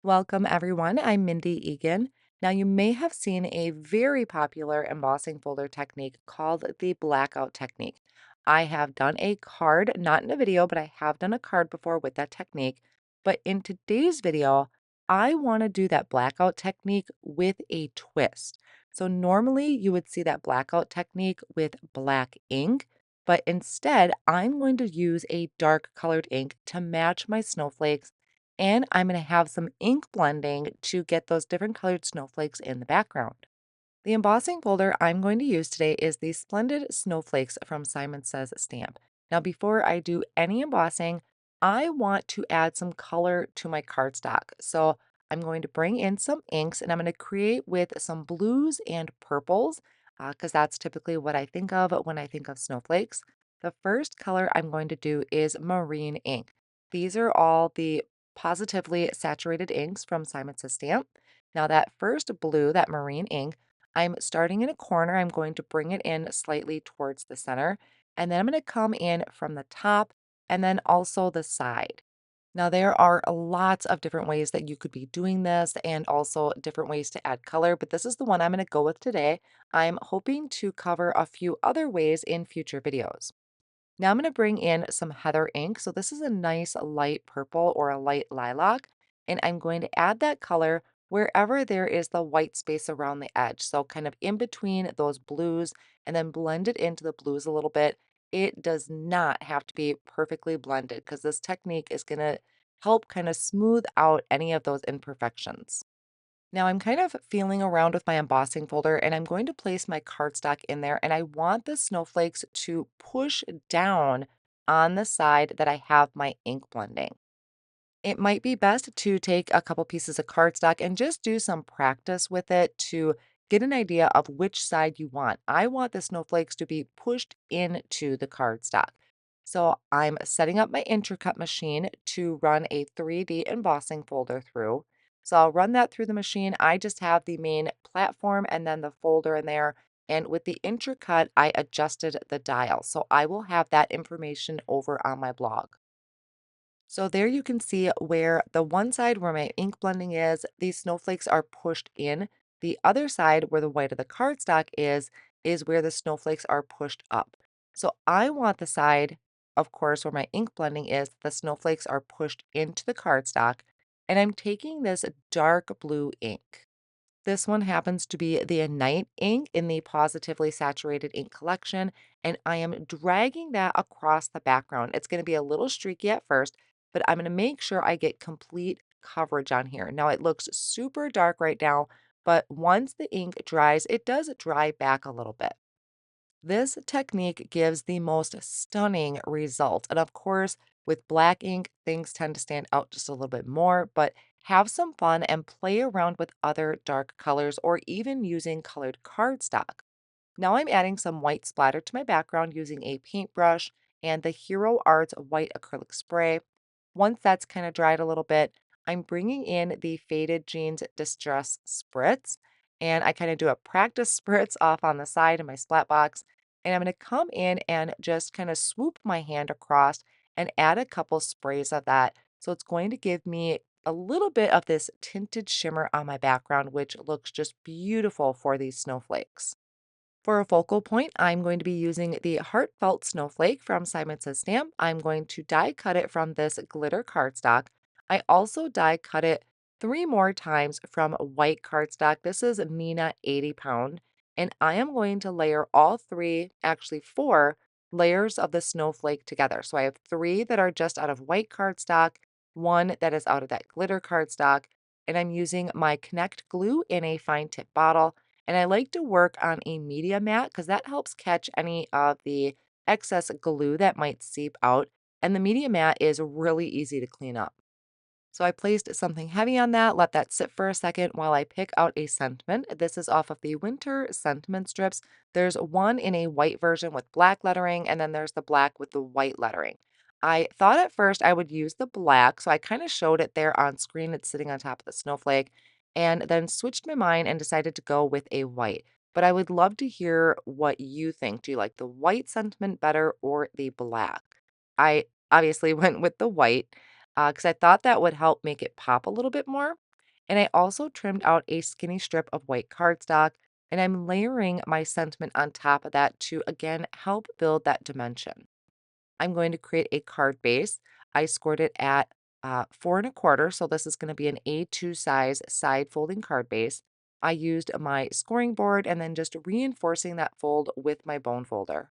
Welcome, everyone. I'm Mindy Eggen. Now, you may have seen a very popular embossing folder technique called the blackout technique. I have done a card, not in a video, but I have done a card before with that technique. But in today's video, I want to do that blackout technique with a twist. So, normally you would see that blackout technique with black ink, but instead, I'm going to use a dark colored ink to match my snowflakes, and I'm going to have some ink blending to get those different colored snowflakes in the background. The embossing folder I'm going to use today is the Splendid Snowflakes from Simon Says Stamp. Now, before I do any embossing, I want to add some color to my cardstock. So I'm going to bring in some inks and I'm going to create with some blues and purples because that's typically what I think of when I think of snowflakes. The first color I'm going to do is marine ink. These are all the positively saturated inks from Simon Says Stamp. Now, that first blue, that marine ink, I'm starting in a corner. I'm going to bring it in slightly towards the center, and then I'm going to come in from the top and then also the side. Now, there are lots of different ways that you could be doing this and also different ways to add color, but this is the one I'm going to go with today. I'm hoping to cover a few other ways in future videos. Now I'm going to bring in some heather ink. So this is a nice light purple or a light lilac, and I'm going to add that color wherever there is the white space around the edge. So kind of in between those blues and then blend it into the blues a little bit. It does not have to be perfectly blended because this technique is going to help kind of smooth out any of those imperfections. Now I'm kind of feeling around with my embossing folder and I'm going to place my cardstock in there, and I want the snowflakes to push down on the side that I have my ink blending. It might be best to take a couple pieces of cardstock and just do some practice with it to get an idea of which side you want. I want the snowflakes to be pushed into the cardstock. So I'm setting up my Intri Cut Machine to run a 3D embossing folder through. So I'll run that through the machine. I just have the main platform and then the folder in there. And with the Intri Cut, I adjusted the dial. So I will have that information over on my blog. So there you can see where the one side where my ink blending is, these snowflakes are pushed in. The other side where the white of the cardstock is where the snowflakes are pushed up. So I want the side, of course, where my ink blending is, the snowflakes are pushed into the cardstock. And I'm taking this dark blue ink. This one happens to be the Night ink in the Positively Saturated Ink collection, and I am dragging that across the background. It's going to be a little streaky at first, but I'm going to make sure I get complete coverage on here. Now, it looks super dark right now, but once the ink dries, it does dry back a little bit. This technique gives the most stunning result. And of course, with black ink, things tend to stand out just a little bit more, but have some fun and play around with other dark colors or even using colored cardstock. Now I'm adding some white splatter to my background using a paintbrush and the Hero Arts white acrylic spray. Once that's kind of dried a little bit, I'm bringing in the Faded Jeans Distress Spritz, and I kind of do a practice spritz off on the side in my Splat Box, and I'm going to come in and just kind of swoop my hand across and add a couple sprays of that. So it's going to give me a little bit of this tinted shimmer on my background, which looks just beautiful for these snowflakes. For a focal point, I'm going to be using the Heartfelt Snowflake from Simon Says Stamp. I'm going to die cut it from this glitter cardstock. I also die cut it 3 more times from white cardstock. This is Neenah 80 pound. And I am going to layer all three, actually 4 layers of the snowflake together. So I have 3 that are just out of white cardstock, 1 that is out of that glitter cardstock, and I'm using my Connect glue in a fine tip bottle. And I like to work on a media mat because that helps catch any of the excess glue that might seep out. And the media mat is really easy to clean up. So I placed something heavy on that, let that sit for a second while I pick out a sentiment. This is off of the winter sentiment strips. There's one in a white version with black lettering, and then there's the black with the white lettering. I thought at first I would use the black, so I kind of showed it there on screen. It's sitting on top of the snowflake, and then switched my mind and decided to go with a white. But I would love to hear what you think. Do you like the white sentiment better or the black? I obviously went with the white because I thought that would help make it pop a little bit more. And I also trimmed out a skinny strip of white cardstock, and I'm layering my sentiment on top of that to again help build that dimension. I'm going to create a card base. I scored it at 4 1/4. So this is going to be an A2 size side folding card base. I used my scoring board and then just reinforcing that fold with my bone folder.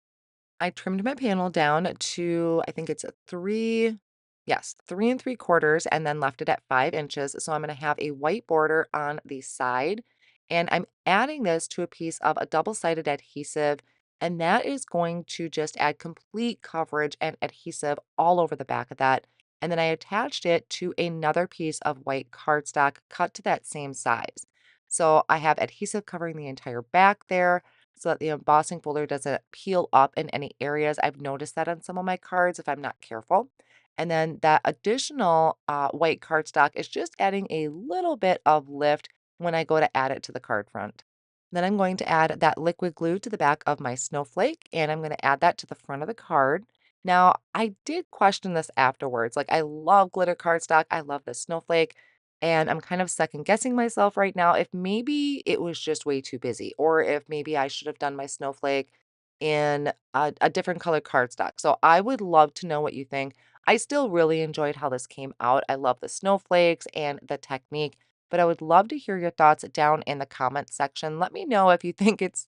I trimmed my panel down to, I think it's a three, yes, 3 3/4, and then left it at 5 inches. So I'm going to have a white border on the side, and I'm adding this to a piece of a double-sided adhesive, and that is going to just add complete coverage and adhesive all over the back of that. And then I attached it to another piece of white cardstock cut to that same size. So I have adhesive covering the entire back there so that the embossing folder doesn't peel up in any areas. I've noticed that on some of my cards if I'm not careful. And then that additional white cardstock is just adding a little bit of lift when I go to add it to the card front. Then I'm going to add that liquid glue to the back of my snowflake, and I'm going to add that to the front of the card. Now, I did question this afterwards. Like, I love glitter cardstock. I love the snowflake. And I'm kind of second guessing myself right now if maybe it was just way too busy, or if maybe I should have done my snowflake in a different color cardstock. So I would love to know what you think. I still really enjoyed how this came out. I love the snowflakes and the technique, but I would love to hear your thoughts down in the comment section. Let me know if you think it's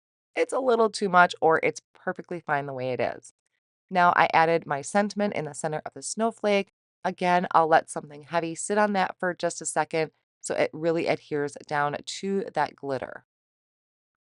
a little too much or it's perfectly fine the way it is. Now I added my sentiment in the center of the snowflake. Again, I'll let something heavy sit on that for just a second so it really adheres down to that glitter.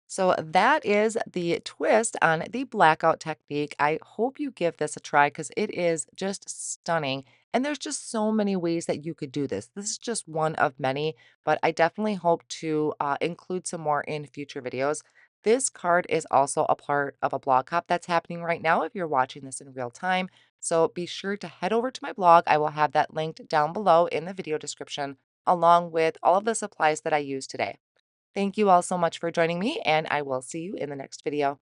So that is the twist on the blackout technique. I hope you give this a try because it is just stunning. And there's just so many ways that you could do this. This is just one of many, but I definitely hope to include some more in future videos. This card is also a part of a blog hop that's happening right now if you're watching this in real time. So be sure to head over to my blog. I will have that linked down below in the video description, along with all of the supplies that I used today. Thank you all so much for joining me, and I will see you in the next video.